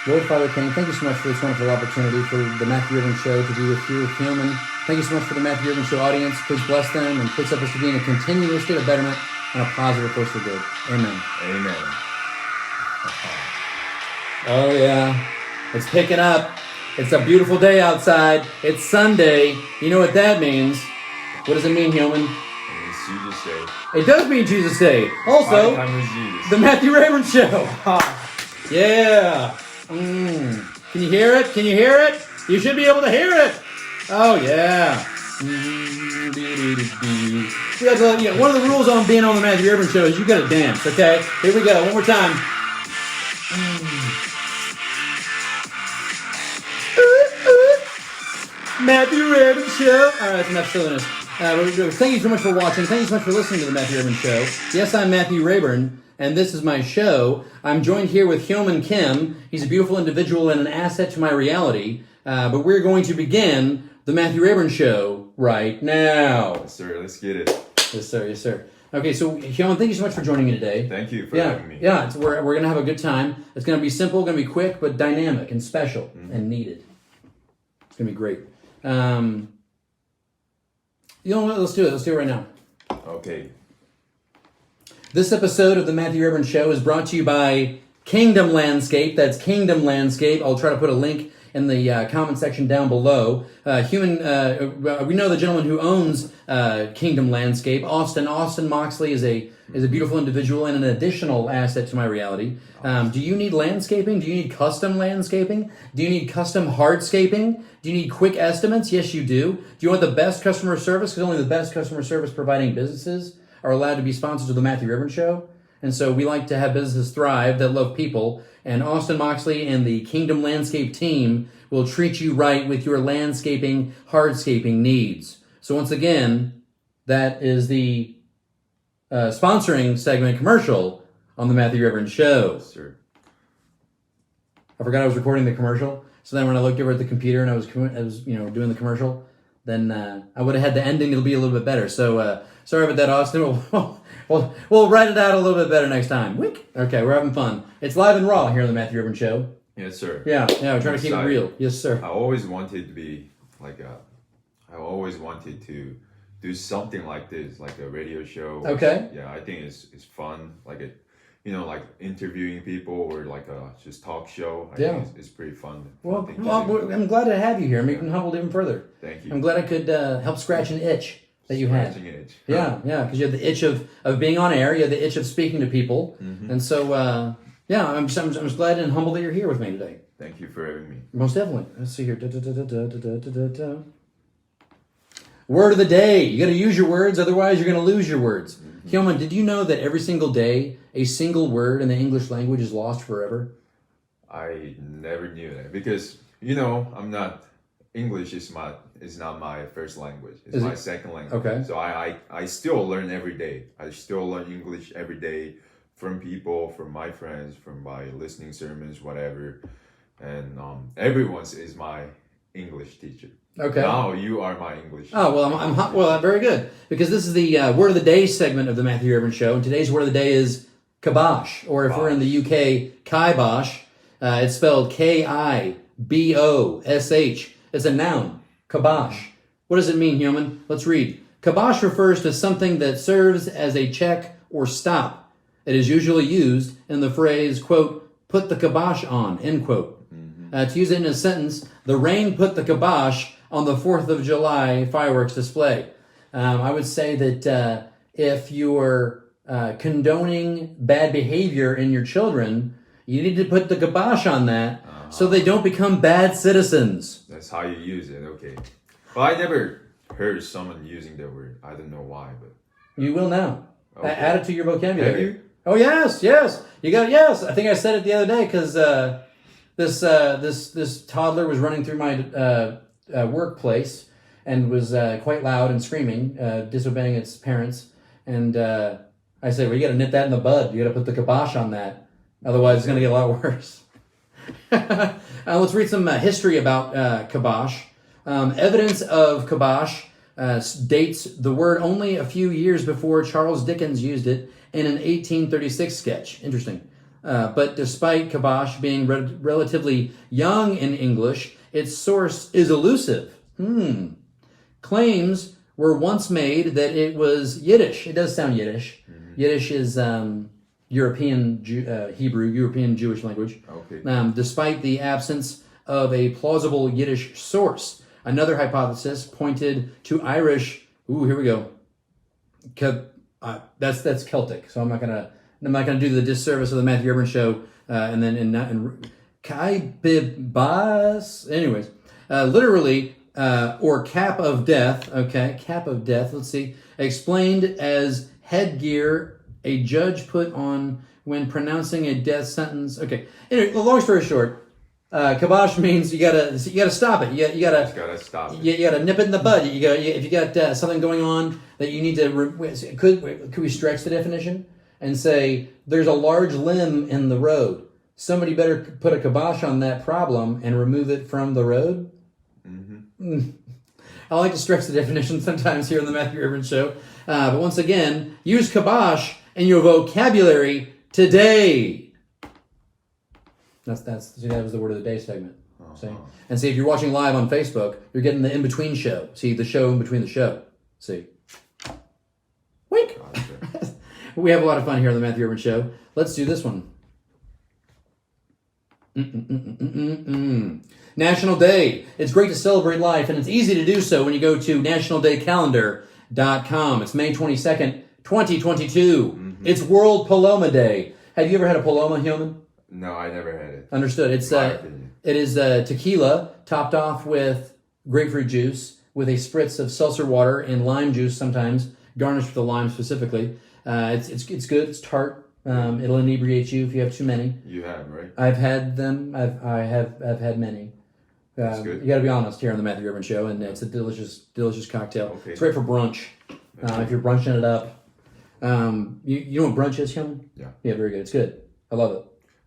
Lord Father King, thank you so much for this wonderful opportunity for the Matthew Irvin Show to be with you, with Hyomin. Thank you so much for the Matthew Irvin Show audience. Please bless them and please help us to be in a continuous state of betterment and a positive force for good. Amen. Amen. Oh yeah, it's picking up. It's a beautiful day outside. It's Sunday. You know what that means. What does it mean, Hyomin? It's Jesus Day. It does mean Jesus Day. Also, Jesus. the Matthew Irvin Show. Yeah. Can you hear it? Can you hear it? You should be able to hear it. Oh, yeah. One of the rules on being on the Matthew Irvin Show is you got to dance, okay? Here we go. One more time. Matthew Irvin Show. All right, that's enough silliness. Thank you so much for watching. Thank you so much for listening to the Matthew Irvin Show. Yes, I'm Matthew Rayburn, and this is my show. I'm joined here with Hyomin Kim. He's a beautiful individual and an asset to my reality. But we're going to begin the Matthew Rayburn Show right now. Yes, sir. Let's get it. Yes, sir. Yes, sir. Okay, so Hyomin, thank you so much for joining me today. Thank you for having me. Yeah, we're going to have a good time. It's going to be simple, going to be quick, but dynamic and special and needed. It's going to be great. You know what? Let's do it. Let's do it right now. Okay. This episode of the Matthew Rayburn Show is brought to you by Kingdom Landscape. That's Kingdom Landscape. I'll try to put a link in the comment section down below. We know the gentleman who owns Kingdom Landscape, Austin. Austin Moxley is a beautiful individual and an additional asset to my reality. Do you need landscaping? Do you need custom landscaping? Do you need custom hardscaping? Do you need quick estimates? Yes, you do. Do you want the best customer service? Because only the best customer service providing businesses are allowed to be sponsors of the Matthew Rayburn Show. And so we like to have businesses thrive that love people. And Austin Moxley and the Kingdom Landscape team will treat you right with your landscaping, hardscaping needs. So once again, that is the sponsoring segment commercial on the Matthew Rayburn Show. Yes, sir. I forgot I was recording the commercial. So then when I looked over at the computer and I was doing the commercial, then I would have had the ending. It'll be a little bit better. So sorry about that, Austin. We'll write it out a little bit better next time. Wink. Okay, we're having fun. It's live and raw here on the Matthew Rayburn Show. Yes, sir. Yeah, we're trying to keep it real. Yes, sir. I always wanted to be I always wanted to do something like this, like a radio show. Okay. Yeah, I think it's fun. Like interviewing people or like a just talk show. I think it's pretty fun. Well, I'm glad to have you here. I'm even humbled even further. Thank you. I'm glad I could help scratch an itch that you had. Itch. Yeah, because you have the itch of being on air. You have the itch of speaking to people. Mm-hmm. And so, I'm just glad and humbled that you're here with me today. Thank you for having me. Most definitely. Let's see here. Word of the day. You got to use your words, otherwise you're going to lose your words. Mm-hmm. Hyomin, did you know that every single day a single word in the English language is lost forever? I never knew that because English is not my first language. It's my second language. Okay. So I still learn every day. I still learn English every day from people, from my friends, from my listening sermons, whatever. And everyone is my English teacher. Okay. Now you are my English teacher. Oh, well, I'm very good. Because this is the Word of the Day segment of the Matthew Rayburn Show. And today's Word of the Day is kibosh. Or if we're in the UK, kibosh. It's spelled Kibosh. It's a noun. Kibosh. What does it mean, Hyomin? Let's read. Kibosh refers to something that serves as a check or stop. It is usually used in the phrase, quote, put the kibosh on, end quote. Mm-hmm. To use it in a sentence, the rain put the kibosh on the 4th of July fireworks display. I would say that if you're condoning bad behavior in your children, you need to put the kibosh on that so they don't become bad citizens. That's how you use it, okay. Well, I never heard someone using that word. I don't know why, but... You will now. Okay. Add it to your vocabulary. Have you? Oh, yes. You got yes. I think I said it the other day because this toddler was running through my workplace and was quite loud and screaming, disobeying its parents. And I said, well, you got to nip that in the bud. You got to put the kibosh on that. Otherwise, it's going to get a lot worse. Let's read some history about kibosh. Evidence of kibosh dates the word only a few years before Charles Dickens used it in an 1836 sketch. Interesting. but despite kibosh being relatively young in English, its source is elusive. Claims were once made that it was Yiddish. It does sound Yiddish. Yiddish is European Hebrew, European Jewish language. Okay. Despite the absence of a plausible Yiddish source. Another hypothesis pointed to Irish. Ooh, here we go. That's Celtic. So I'm not gonna do the disservice of the Matthew Urban Show and Kaibibas. Anyways, literally or cap of death. Okay, cap of death. Let's see. Explained as headgear a judge put on when pronouncing a death sentence. Okay. Anyway, long story short. Kibosh means you gotta stop it. You gotta stop it. You gotta nip it in the bud. If you got something going on that you need to. Could we stretch the definition and say there's a large limb in the road? Somebody better put a kibosh on that problem and remove it from the road. I like to stretch the definition sometimes here on the Matthew Urban Show, but once again, use kibosh in your vocabulary today. That was the word of the day segment. See? And see, if you're watching live on Facebook, you're getting the in-between show. See, the show in between the show. See? Wink! Gotcha. We have a lot of fun here on the Matthew Urban Show. Let's do this one. National Day. It's great to celebrate life, and it's easy to do so when you go to nationaldaycalendar.com. It's May 22nd, 2022. It's World Paloma Day. Have you ever had a paloma, Hyomin? No, I never had it. Understood. It is tequila topped off with grapefruit juice with a spritz of seltzer water and lime juice, sometimes garnished with a lime specifically. It's good. It's tart. It'll inebriate you if you have too many. You have, right? I've had them. I've had many. That's good. You got to be honest here on the Matthew Urban Show, and it's a delicious cocktail. Okay. It's great for brunch. If you're brunching it up. You know what brunch is, Hyomin? Yeah. Yeah, very good. It's good. I love it.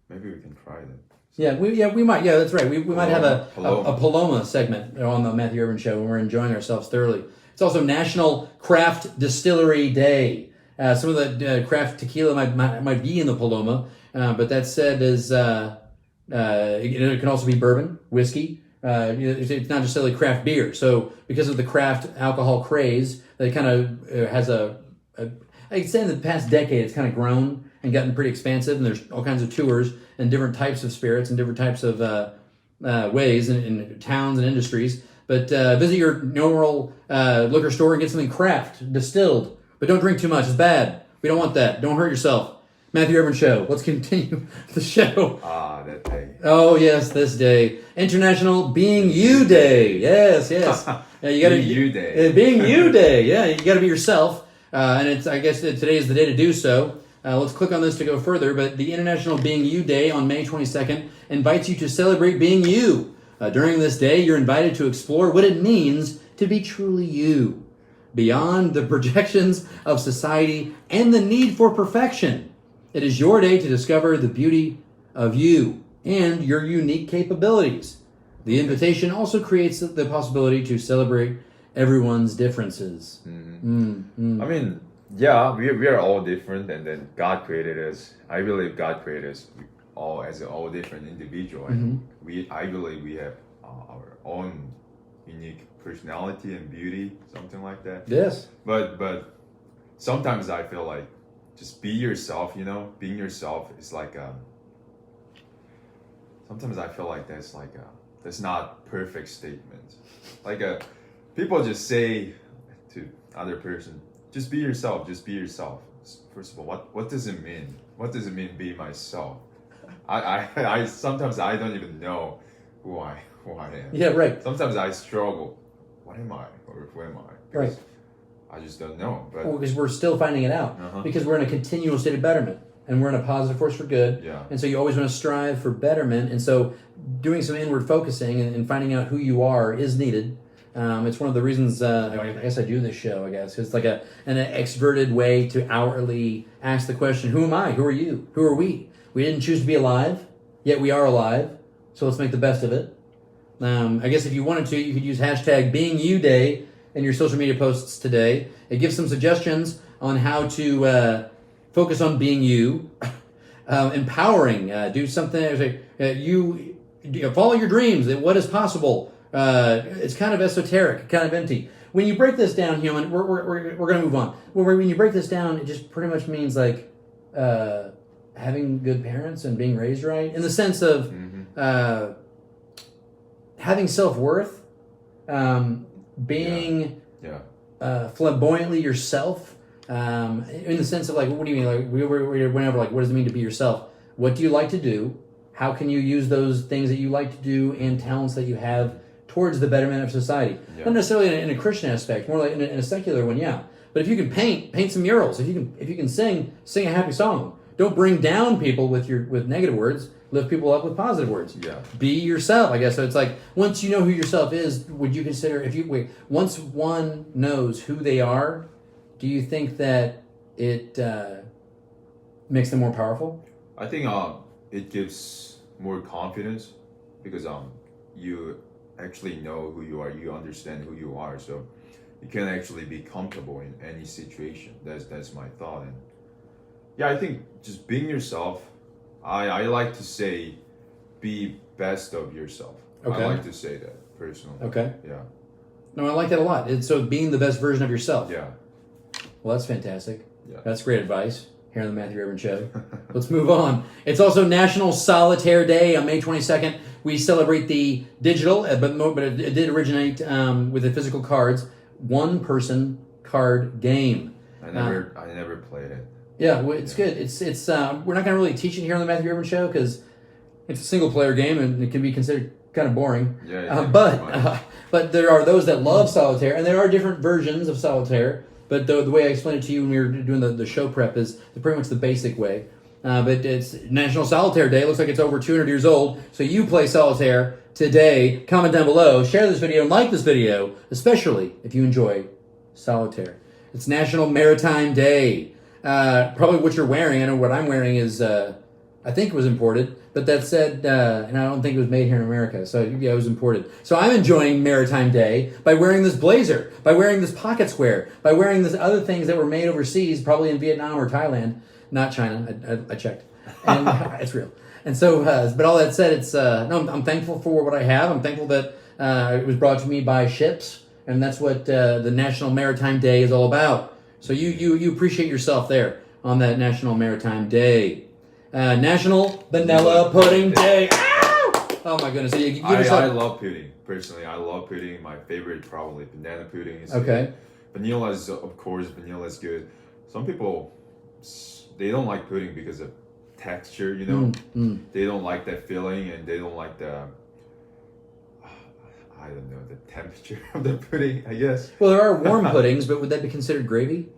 Maybe we can try that. Yeah, we might. Yeah, that's right. We might have a Paloma segment on the Matthew Urban Show when we're enjoying ourselves thoroughly. It's also National Craft Distillery Day. Some of the craft tequila might be in the Paloma, but that said, it can also be bourbon, whiskey. It's not necessarily craft beer. So because of the craft alcohol craze, that kind of has I'd say in the past decade, it's kind of grown and gotten pretty expansive, and there's all kinds of tours and different types of spirits and different types of ways in towns and industries. But visit your normal liquor store and get something craft, distilled. But don't drink too much. It's bad. We don't want that. Don't hurt yourself. Matthew Urban Show. Let's continue the show. That day. Oh, yes, this day. International Being You Day. Yes. Yeah, you gotta, Being You Day. Being You Day. Yeah, you got to be yourself. And I guess today is the day to do so. Let's click on this to go further. But the International Being You Day on May 22nd invites you to celebrate being you. During this day, you're invited to explore what it means to be truly you, beyond the projections of society and the need for perfection. It is your day to discover the beauty of you and your unique capabilities. The invitation also creates the possibility to celebrate everyone's differences. I mean, yeah, we are all different, and then God created us. I believe God created us all as all different individuals. And I believe we have our own unique personality and beauty, something like that. Yes. But sometimes I feel like just be yourself. Being yourself is like sometimes I feel like that's not perfect statement. People just say to other person, just be yourself. Just be yourself. First of all, what does it mean? What does it mean be myself? I sometimes I don't even know who I am. Yeah, right. Sometimes I struggle. What am I, or who am I? Because right. I just don't know. But because we're still finding it out. Because we're in a continual state of betterment, and we're in a positive force for good. Yeah. And so you always want to strive for betterment. And so doing some inward focusing and finding out who you are is needed. It's one of the reasons I guess I do this show. I guess it's like an extroverted way to outwardly ask the question: who am I? Who are you? Who are we? We didn't choose to be alive, yet we are alive. So let's make the best of it. I guess if you wanted to, you could use hashtag #BeingYouDay in your social media posts today. It gives some suggestions on how to focus on being you. empowering. Do something. You follow your dreams. What is possible? It's kind of esoteric, kind of empty. When you break this down, Hyomin, we're going to move on. When you break this down, it just pretty much means like having good parents and being raised right, in the sense of having self-worth, being flamboyantly yourself, in the sense of like, what do you mean? Like, whenever, like, what does it mean to be yourself? What do you like to do? How can you use those things that you like to do and talents that you have towards the betterment of society? Not necessarily in a Christian aspect, more like in a secular one, yeah. But if you can paint some murals. If you can sing a happy song. Don't bring down people with negative words. Lift people up with positive words. Yeah. Be yourself, I guess. So it's like, once you know who yourself is, would you consider, once one knows who they are, do you think that it makes them more powerful? I think it gives more confidence because you actually know who you are, you understand who you are, so you can actually be comfortable in any situation. That's my thought. And yeah, I think just being yourself, I like to say be best of yourself. Okay. I like to say that personally. Okay. Yeah. No, I like that a lot. So being the best version of yourself. Yeah. Well, that's fantastic. Yeah. That's great advice here on the Matthew Rayburn Show. Let's move on. It's also National Solitaire Day on May 22nd. We celebrate the digital, but it did originate with the physical cards, one-person card game. I never played it. Yeah, well, it's good. It's we're not going to really teach it here on the Matthew Rayburn Show because it's a single-player game and it can be considered kind of boring. Yeah. But there are those that love Solitaire, and there are different versions of Solitaire. But the way I explained it to you when we were doing the show prep is pretty much the basic way. But it's National Solitaire Day. It looks like it's over 200 years old. So you play Solitaire today. Comment down below. Share this video and like this video, especially if you enjoy Solitaire. It's National Maritime Day. Probably what you're wearing. I know what I'm wearing is, I think it was imported. But that said, and I don't think it was made here in America. So yeah, it was imported. So I'm enjoying Maritime Day by wearing this blazer, by wearing this pocket square, by wearing this other things that were made overseas, probably in Vietnam or Thailand. Not China. I checked, and it's real. And so, but all that said, it's I'm thankful for what I have. I'm thankful that it was brought to me by ships, and that's what the National Maritime Day is all about. So you appreciate yourself there on that National Maritime Day. National Vanilla Pudding Day. Ow! Oh my goodness! So I love pudding. Personally, I love pudding. My favorite probably banana pudding is okay. Good. Vanilla is, of course, vanilla is good. Some people, they don't like pudding because of texture, you know. They don't like that feeling, and they don't like the, I don't know, the temperature of the pudding, I guess. Well, there are warm puddings, but would that be considered gravy?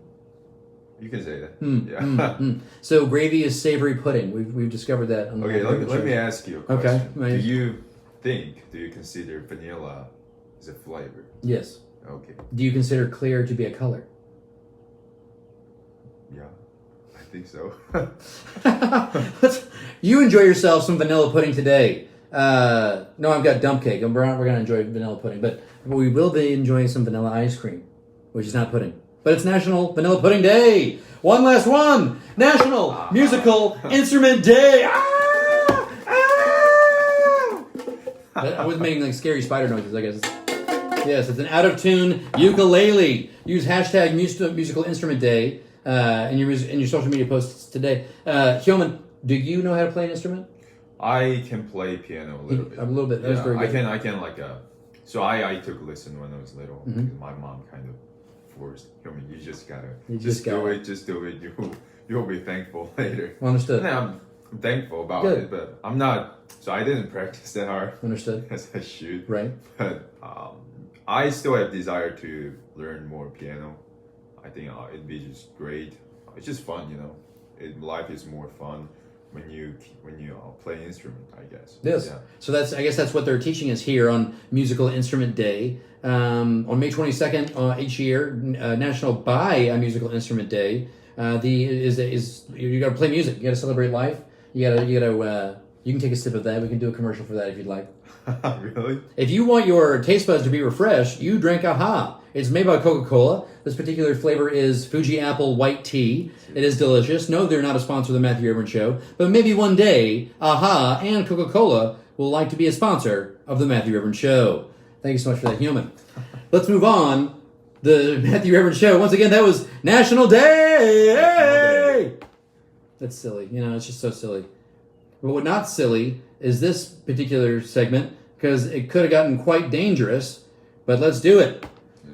You can say that. So gravy is savory pudding. We've discovered that. On the let me ask you a question. Okay. Do you consider vanilla as a flavor? Yes. Okay. Do you consider clear to be a color? Yeah, I think so. You enjoy yourself some vanilla pudding today. No, I've got dump cake. We're going to enjoy vanilla pudding, but we will be enjoying some vanilla ice cream, which is not pudding. But it's National Vanilla Pudding Day. One last one. National Musical Instrument Day. I was making like scary spider noises, I guess. Yes, it's an out-of-tune ukulele. Use hashtag musical instrument day in your social media posts today. Hyomin, do you know how to play an instrument? I can play piano a little bit. A little bit. That was very good. I can like so I took a lesson when I was little. Because my mom kind of forced. You just gotta do it. Just do it. You'll be thankful later. Understood. And I'm thankful about it, but I'm not. So I didn't practice that hard. Understood. As I should. Right. But I still have desire to learn more piano. I think it'd be just great. It's just fun, you know. Life is more fun when you play an instrument, I guess. Yes. Yeah. So I guess that's what they're teaching us here on Musical Instrument Day. On May 22nd each year, National Buy a Musical Instrument Day. You got to play music. You got to celebrate life. You got to You can take a sip of that. We can do a commercial for that if you'd like. Really? If you want your taste buds to be refreshed, you drink AHA. It's made by Coca-Cola. This particular flavor is Fuji Apple White Tea. It is delicious. No, they're not a sponsor of the Matthew Rayburn Show, but maybe one day AHA and Coca-Cola will like to be a sponsor of the Matthew Rayburn Show. Thank you so much for that, Hyomin. Let's move on. The Matthew Rayburn Show. Once again, that was National Day! That's silly. You know, it's just so silly. But what not silly is this particular segment, because it could have gotten quite dangerous, but let's do it.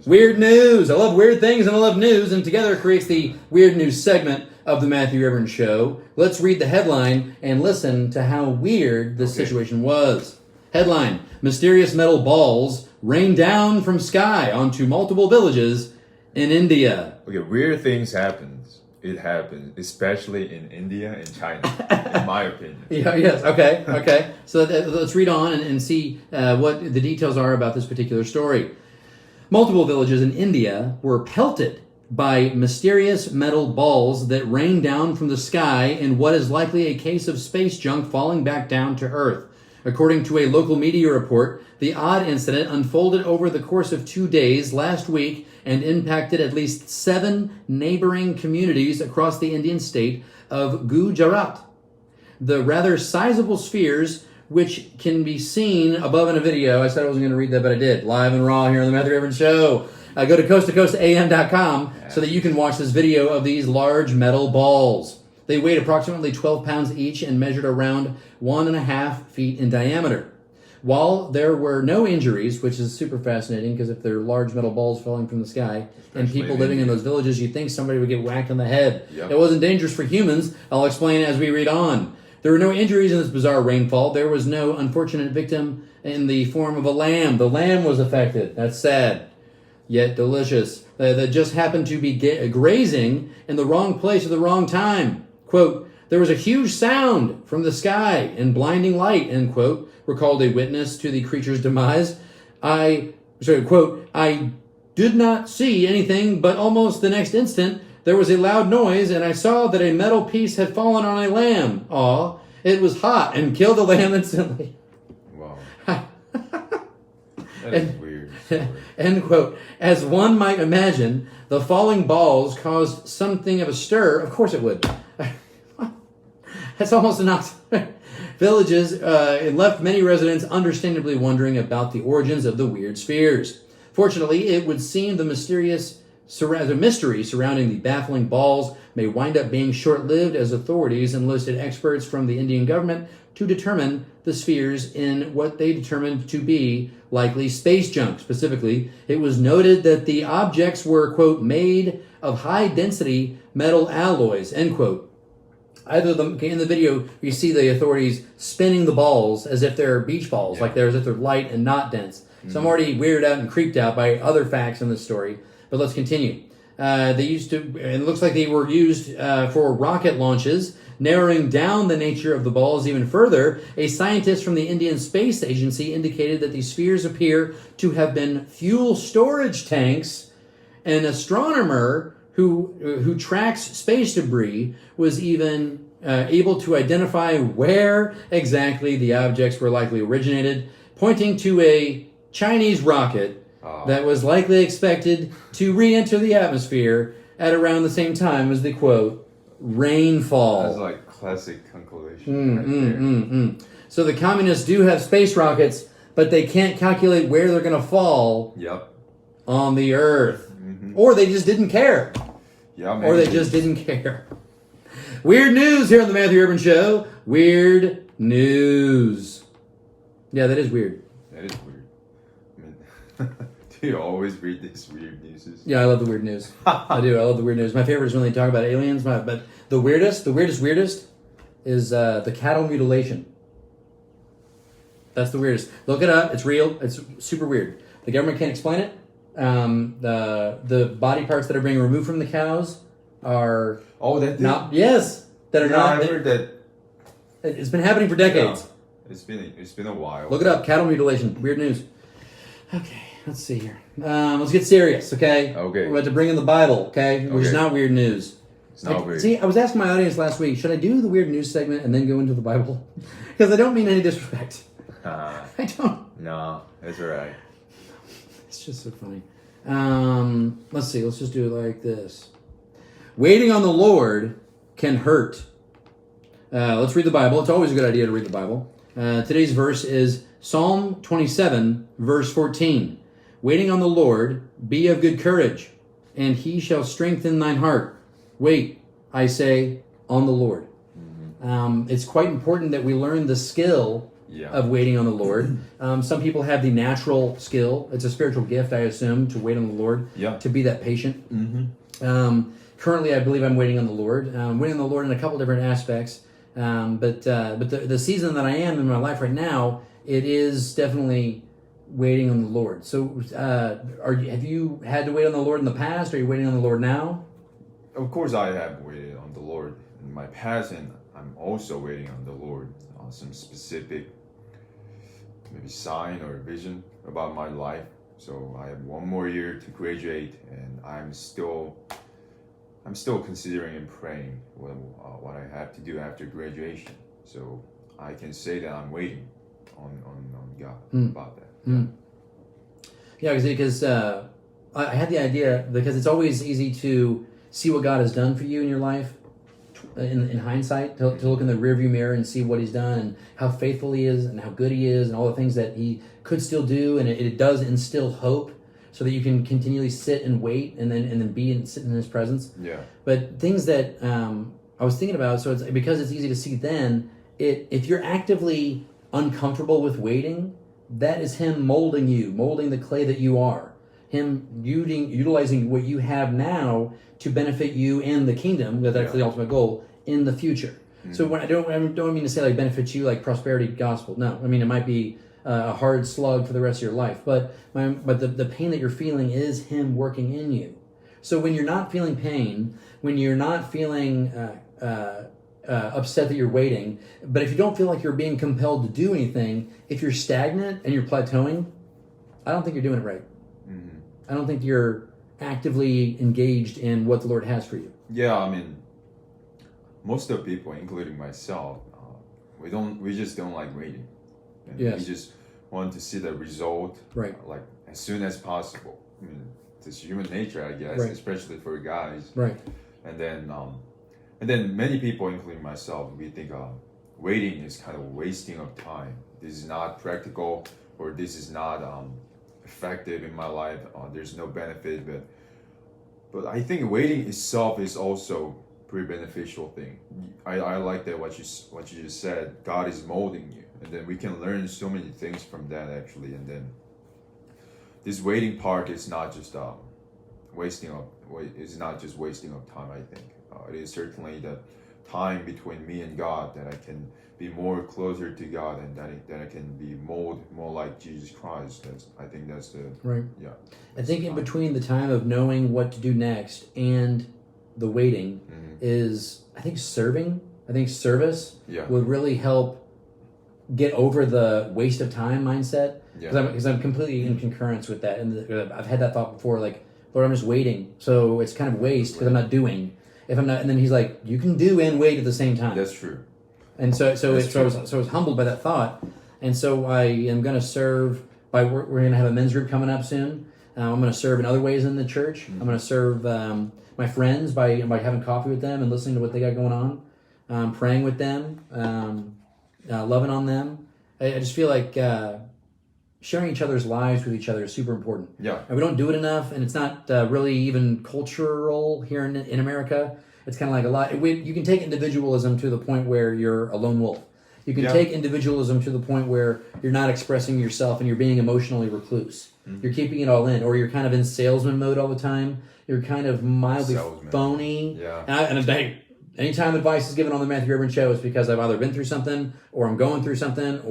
Weird news. I love weird things and I love news, and together it creates the weird news segment of the Matthew Rayburn Show. Let's read the headline and listen to how weird this situation was. Headline: Mysterious metal balls rain down from sky onto multiple villages in India. Okay, weird things happen. It happens, especially in India and China, in my opinion. Yeah, yes, okay. So let's read on and see what the details are about this particular story. Multiple villages in India were pelted by mysterious metal balls that rained down from the sky in what is likely a case of space junk falling back down to Earth. According to a local media report, the odd incident unfolded over the course of 2 days last week and impacted at least 7 neighboring communities across the Indian state of Gujarat. The rather sizable spheres, which can be seen above in a video. I said I wasn't going to read that, but I did. Live and raw here on the Matthew Rayburn Show. Go to coasttocoastam.com so that you can watch this video of these large metal balls. They weighed approximately 12 pounds each and measured around 1.5 feet in diameter. While there were no injuries, which is super fascinating because if they're large metal balls falling from the sky and people living in those villages, you'd think somebody would get whacked on the head. Yep. It wasn't dangerous for humans. I'll explain as we read on. There were no injuries in this bizarre rainfall. There was no unfortunate victim in the form of a lamb. The lamb was affected. That's sad, yet delicious. That just happened to be grazing in the wrong place at the wrong time. Quote, there was a huge sound from the sky and blinding light, end quote, recalled a witness to the creature's demise. Quote, I did not see anything, but almost the next instant, there was a loud noise, and I saw that a metal piece had fallen on a lamb. Aw, it was hot and killed the lamb instantly. Wow. That is weird. End quote. As one might imagine, the falling balls caused something of a stir. Of course it would. That's almost enough. Villages, it left many residents understandably wondering about the origins of the weird spheres. Fortunately, it would seem the mystery surrounding the baffling balls may wind up being short-lived as authorities enlisted experts from the Indian government to determine the spheres in what they determined to be likely space junk. Specifically, it was noted that the objects were, quote, made of high-density metal alloys, end quote. Either in the video, you see the authorities spinning the balls as if they're beach balls, like as if they're light and not dense. Mm-hmm. So I'm already weirded out and creeped out by other facts in this story. But let's continue. It looks like they were used for rocket launches. Narrowing down the nature of the balls even further, a scientist from the Indian Space Agency indicated that these spheres appear to have been fuel storage tanks. An astronomer who tracks space debris was even able to identify where exactly the objects were likely originated, pointing to a Chinese rocket that was likely expected to re-enter the atmosphere at around the same time as the, quote, rainfall. That's like classic conclusion. So the communists do have space rockets, but they can't calculate where they're going to fall on the Earth. Mm-hmm. Or they just didn't care. Or they just didn't care. Weird news here on the Matthew Rayburn Show. Weird news. Yeah, that is weird. That is weird. I mean, do you always read these weird news? Yeah, I love the weird news. I do. I love the weird news. My favorite is when they talk about aliens. But the weirdest is the cattle mutilation. That's the weirdest. Look it up. It's real. It's super weird. The government can't explain it. The body parts that are being removed from the cows are not. Yes, that are not. I heard that. It's been happening for decades. Yeah, it's been a while. Look it up. Cattle mutilation. Weird news. Okay, let's see here. Let's get serious. Okay. Okay. We're about to bring in the Bible. Okay, which is not weird news. It's not weird. See, I was asking my audience last week, should I do the weird news segment and then go into the Bible? Because I don't mean any disrespect. I don't. No, it's alright. It's just so funny. Let's see. Let's just do it like this. Waiting on the Lord can hurt. Let's read the Bible. It's always a good idea to read the Bible. Today's verse is Psalm 27, verse 14. Waiting on the Lord, be of good courage, and he shall strengthen thine heart. Wait, I say, on the Lord. It's quite important that we learn the skill of waiting on the Lord. Some people have the natural skill. It's a spiritual gift, I assume, to wait on the Lord, to be that patient. Currently, I believe I'm waiting on the Lord. Waiting on the Lord in a couple different aspects. But the season that I am in my life right now, it is definitely waiting on the Lord. So have you had to wait on the Lord in the past? Are you waiting on the Lord now? Of course, I have waited on the Lord in my past, and I'm also waiting on the Lord on some specific maybe sign or vision about my life. So I have one more year to graduate, and I'm still considering and praying what I have to do after graduation. So I can say that I'm waiting on God about that. Yeah, because I had the idea, because it's always easy to see what God has done for you in your life in hindsight, to look in the rearview mirror and see what he's done and how faithful he is and how good he is and all the things that he could still do. And it does instill hope so that you can continually sit and wait and then be and sit in his presence. Yeah. But things that I was thinking about, so it's because it's easy to see then, if you're actively uncomfortable with waiting, that is him molding you, molding the clay that you are. Him utilizing what you have now to benefit you and the kingdom, that's the ultimate goal, in the future. So when I don't mean to say like benefit you like prosperity gospel. No, I mean it might be a hard slug for the rest of your life, but the pain that you're feeling is him working in you. So when you're not feeling pain, when you're not feeling upset that you're waiting, but if you don't feel like you're being compelled to do anything, if you're stagnant and you're plateauing, I don't think you're doing it right. I don't think you're actively engaged in what the Lord has for you. Yeah, I mean, most of the people, including myself, we just don't like waiting. And we just want to see the result, like as soon as possible. I mean, it's human nature, I guess, especially for guys. Right. And then many people, including myself, we think waiting is kind of wasting of time. This is not practical, or this is not effective in my life. There's no benefit, but I think waiting itself is also pretty beneficial thing. I like that what you just said. God is molding you, and then we can learn so many things from that actually. And then this waiting part is not just wasting of time. I think it is certainly the time between me and God that I can be more closer to God, and that I can be molded more like Jesus Christ. I think that's the right. Yeah. I think in between the time of knowing what to do next and the waiting is, I think, serving. I think service would really help get over the waste of time mindset. Because I'm completely in concurrence with that, and I've had that thought before. Like, Lord, I'm just waiting, so it's kind of waste because I'm not doing. If I'm not, and then he's like, you can do and wait at the same time. That's true. And so I was humbled by that thought, and so I am going to serve. We're going to have a men's group coming up soon. I'm going to serve in other ways in the church. I'm going to serve my friends by having coffee with them and listening to what they got going on, praying with them, loving on them. I just feel like sharing each other's lives with each other is super important. Yeah, and we don't do it enough, and it's not really even cultural here in America. It's kind of like a lot. You can take individualism to the point where you're a lone wolf. You can take individualism to the point where you're not expressing yourself and you're being emotionally recluse. You're keeping it all in, or you're kind of in salesman mode all the time. You're kind of mildly phony. Yeah. Anytime advice is given on the Matthew Urban Show, it's because I've either been through something, or I'm going through something, I'm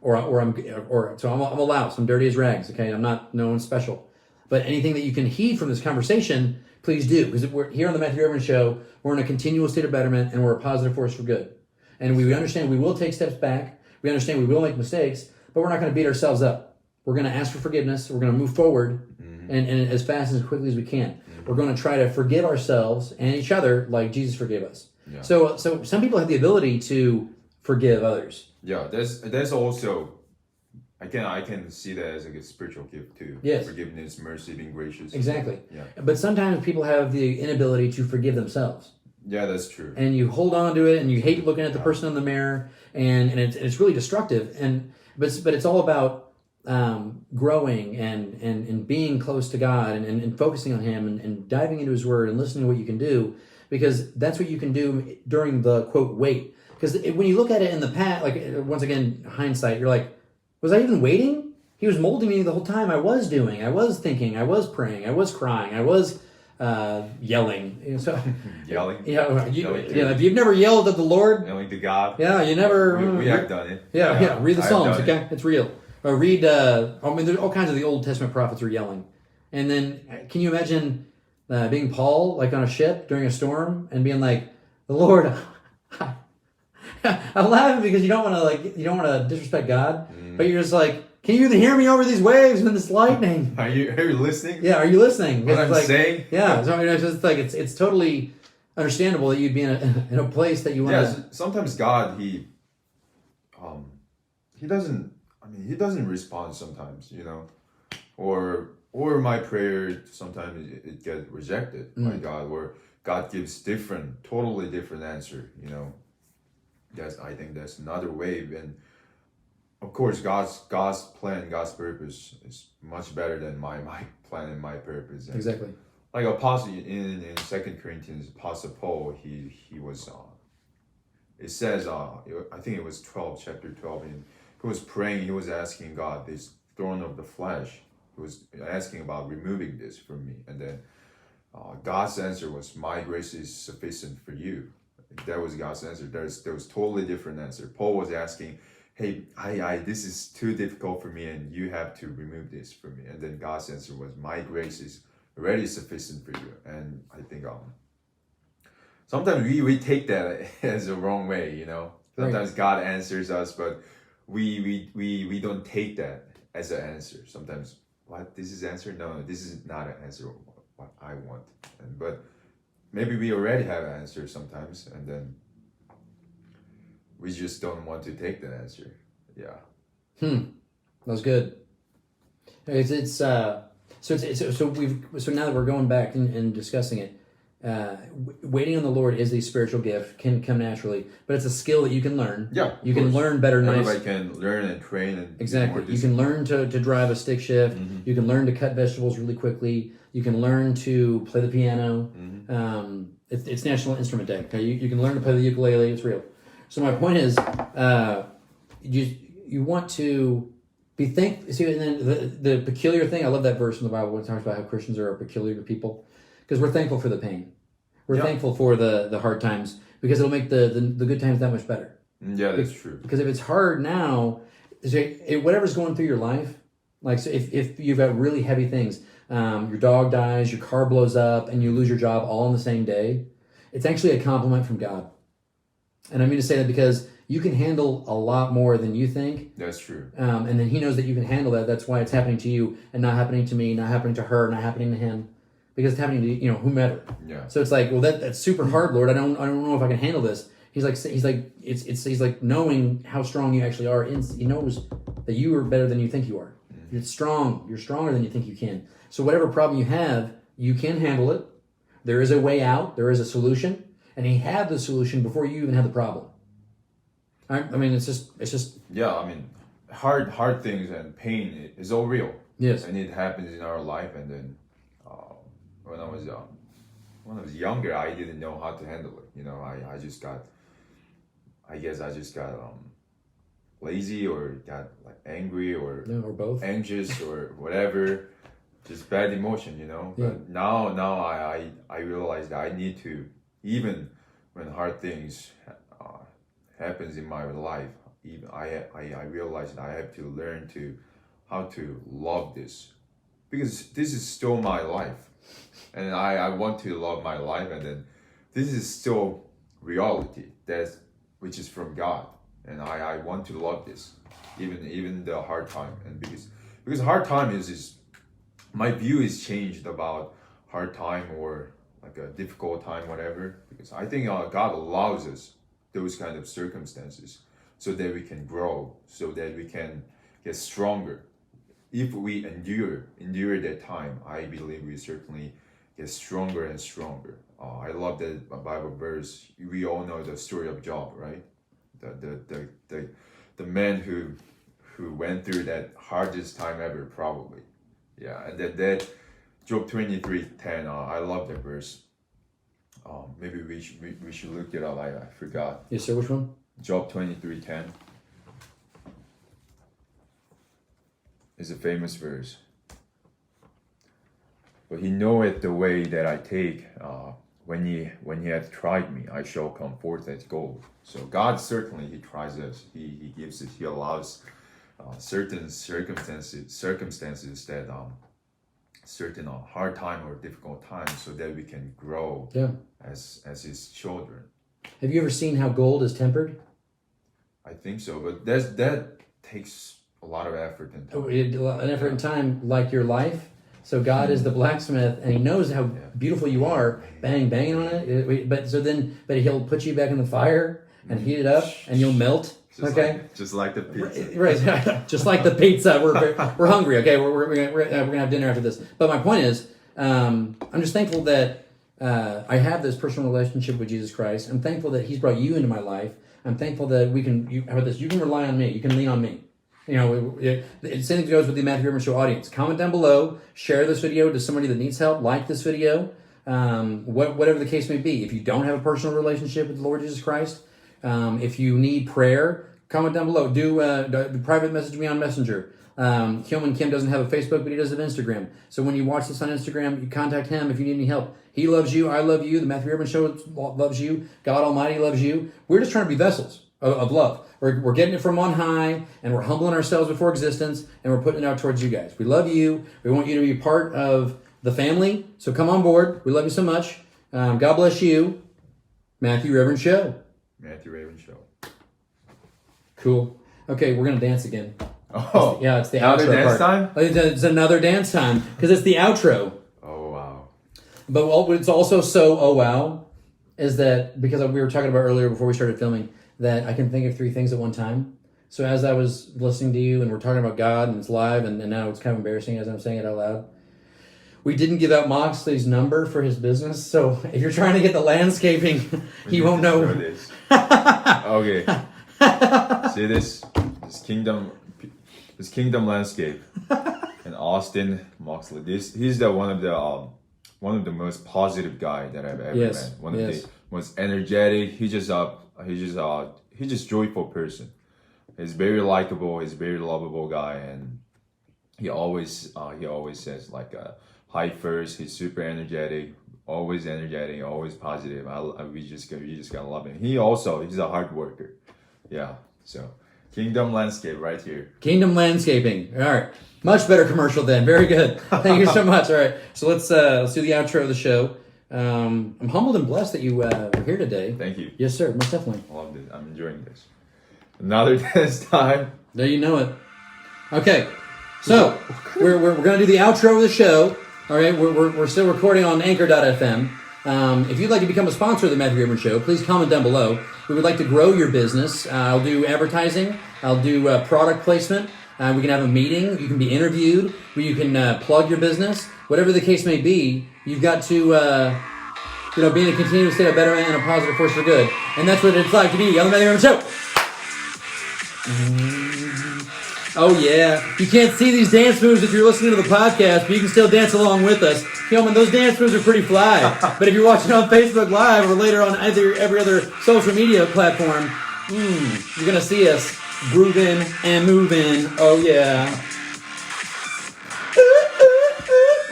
a louse. I'm dirty as rags. Okay, I'm not no one special. But anything that you can heed from this conversation, please do, because we're here on the Matthew Urban Show. We're in a continual state of betterment, and we're a positive force for good. And we understand we will take steps back. We understand we will make mistakes, but we're not going to beat ourselves up. We're going to ask for forgiveness. We're going to move forward, and as fast and as quickly as we can. we're going to try to forgive ourselves and each other like Jesus forgave us. Yeah. So some people have the ability to forgive others. Yeah, there's also I can see that as a good spiritual gift too. Yes. Forgiveness, mercy, being gracious. Exactly. Yeah. But sometimes people have the inability to forgive themselves. Yeah, that's true. And you hold on to it, and you hate looking at the person in the mirror, and it's really destructive. But it's all about growing and being close to God and focusing on Him and diving into His Word and listening to what you can do, because that's what you can do during the quote wait. Because when you look at it in the past, like once again hindsight, you're like, was I even waiting? He was molding me the whole time. I was thinking, I was praying, I was crying, I was yelling. So Yelling. If you've never yelled at the Lord, Yelling to God. yeah, you never. We have done it. Yeah. Read the I've Psalms, done okay? It's real. Or read. There's all kinds of the Old Testament prophets are yelling. And then, can you imagine being Paul, like on a ship during a storm, and being like, "The Lord." I'm laughing because you don't want to disrespect God, but you're just like, can you even hear me over these waves and this lightning? Are you listening? Yeah, are you listening? What I'm saying? Yeah, so it's just like it's totally understandable that you'd be in a place that you want to. Yeah, sometimes God he doesn't respond sometimes, or my prayer sometimes it gets rejected by God, or God gives totally different answer, I think that's another way. And of course, God's plan, God's purpose is much better than my plan and my purpose. And exactly. like Apostle in 2 Corinthians, Apostle Paul, he was. It says, I think it was chapter 12, and he was praying. He was asking God, this thorn of the flesh. He was asking about removing this from me, and then God's answer was, "My grace is sufficient for you." That was God's answer. There was totally different answer. Paul was asking, "Hey, this is too difficult for me, and you have to remove this from me." And then God's answer was, "My grace is already sufficient for you." And I think sometimes we take that as a wrong way. Sometimes God answers us, but we don't take that as an answer. Sometimes, what, this is answer? No, this is not an answer. What I want, but maybe we already have an answer sometimes, and then we just don't want to take that answer. Yeah. That was good. So now that we're going back and discussing it, waiting on the Lord is a spiritual gift, can come naturally, but it's a skill that you can learn. Yeah. You can learn better. Everybody can learn and train and exactly. You can learn to drive a stick shift. Mm-hmm. You can learn to cut vegetables really quickly. You can learn to play the piano. Mm-hmm. It's National Instrument Day. Okay, you can learn to play the ukulele. It's real. So my point is, you want to be thankful. See, and then the peculiar thing. I love that verse in the Bible when it talks about how Christians are a peculiar people, because we're thankful for the pain. We're thankful for the hard times, because it'll make the good times that much better. Yeah, that's true. Because if it's hard now, whatever's going through your life, like so if you've got really heavy things, your dog dies, your car blows up, and you lose your job all in the same day, it's actually a compliment from God. And I mean to say that because you can handle a lot more than you think. That's true. And then He knows that you can handle that. That's why it's happening to you and not happening to me, not happening to her, not happening to him. Because it's happening to whomever. Yeah. So it's like, well, that's super hard, Lord. I don't know if I can handle this. He's like knowing how strong you actually are. He knows that you are better than you think you are. Mm-hmm. You're strong. You're stronger than you think you can. So whatever problem you have, you can handle it. There is a way out. There is a solution, and He had the solution before you even had the problem. I mean, it's just. Yeah, I mean, hard things and pain is all real. Yes. And it happens in our life, and then. When I was younger, I didn't know how to handle it. I just got lazy, or got like angry, or both, anxious, or whatever, just bad emotion. Yeah. But now I realize that I need to, even when hard things happens in my life, even I realize that I have to learn how to love this, because this is still my life. And I want to love my life, and then this is still reality which is from God, and I want to love this, even the hard time. And because hard time is my view is changed about hard time or like a difficult time, whatever. Because I think God allows us those kind of circumstances so that we can grow, so that we can get stronger. If we endure that time, I believe we certainly get stronger and stronger. I love that Bible verse. We all know the story of Job, right? The man who went through that hardest time ever, probably. Yeah, and that Job 23:10. I love that verse. Maybe we should look it up. I forgot. Yes, sir. Which one? Job 23:10. Is a famous verse. But he knoweth the way that I take. When he hath tried me, I shall come forth as gold. So God certainly, he tries us. He gives us. He allows certain circumstances that certain hard time or difficult times, so that we can grow as his children. Have you ever seen how gold is tempered? I think so, but that takes a lot of effort and time. An effort and time, like your life. So God is the blacksmith, and He knows how beautiful you are. Banging on it. But He'll put you back in the fire and heat it up, and you'll melt. Just like the pizza. Right. Just like the pizza. We're hungry. Okay, we're gonna have dinner after this. But my point is, I'm just thankful that I have this personal relationship with Jesus Christ. I'm thankful that He's brought you into my life. I'm thankful that how about this? You can rely on me. You can lean on me. You know, the same thing goes with the Matthew Rivers Show audience. Comment down below. Share this video to somebody that needs help. Like this video. Whatever the case may be. If you don't have a personal relationship with the Lord Jesus Christ, if you need prayer, comment down below. Do private message me on Messenger. Hyomin Kim doesn't have a Facebook, but he does have Instagram. So when you watch this on Instagram, you contact him if you need any help. He loves you. I love you. The Matthew Rivers Show loves you. God Almighty loves you. We're just trying to be vessels of love. We're getting it from on high, and we're humbling ourselves before existence, and we're putting it out towards you guys. We love you. We want you to be part of the family. So come on board. We love you so much. God bless you. Matthew Rivers Show. Matthew Rivers Show. Cool. Okay, we're going to dance again. Oh. It's the outro dance part. time? It's another dance time, because it's the outro. Oh, wow. But it's also so, oh, wow, is that because we were talking about earlier before we started filming, that I can think of 3 things at one time. So as I was listening to you and we're talking about God and it's live and now it's kind of embarrassing as I'm saying it out loud. We didn't give out Moxley's number for his business. So if you're trying to get the landscaping, he won't know. This. Okay. See this kingdom landscape. And Austin Moxley. He's one of the most positive guy that I've ever met. One of the most energetic. He's just joyful person. He's very likable. He's a very lovable guy, and he always says like hi first. He's super energetic, always positive. We just gotta love him. He's a hard worker. Yeah. So Kingdom Landscape right here. Kingdom Landscaping. All right. Much better commercial then. Very good. Thank you so much. All right. So let's do the outro of the show. I'm humbled and blessed that you were here today. Thank you. Yes, sir. Most definitely. I loved it. I'm enjoying this. Another dance time. There you know it. Okay. So we're going to do the outro of the show. All right. We're still recording on Anchor.fm. If you'd like to become a sponsor of the Matthew Rivers Show, please comment down below. We would like to grow your business. I'll do advertising. I'll do product placement. We can have a meeting. You can be interviewed. You can plug your business. Whatever the case may be, you've got to be in a continuous state of betterment and a positive force for good. And that's what it's like to be on the Matthew Rivers Show. Oh, yeah. You can't see these dance moves if you're listening to the podcast, but you can still dance along with us. Hyomin, those dance moves are pretty fly. But if you're watching on Facebook Live or later on every other social media platform, you're going to see us grooving and moving. Oh, yeah.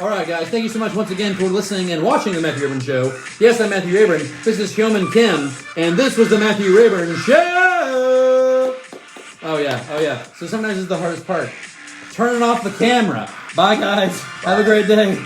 All right, guys. Thank you so much once again for listening and watching The Matthew Rayburn Show. Yes, I'm Matthew Rayburn. This is Hyomin Kim. And this was The Matthew Rayburn Show. Oh, yeah. So sometimes it's the hardest part. Turning off the camera. Bye, guys. Have a great day.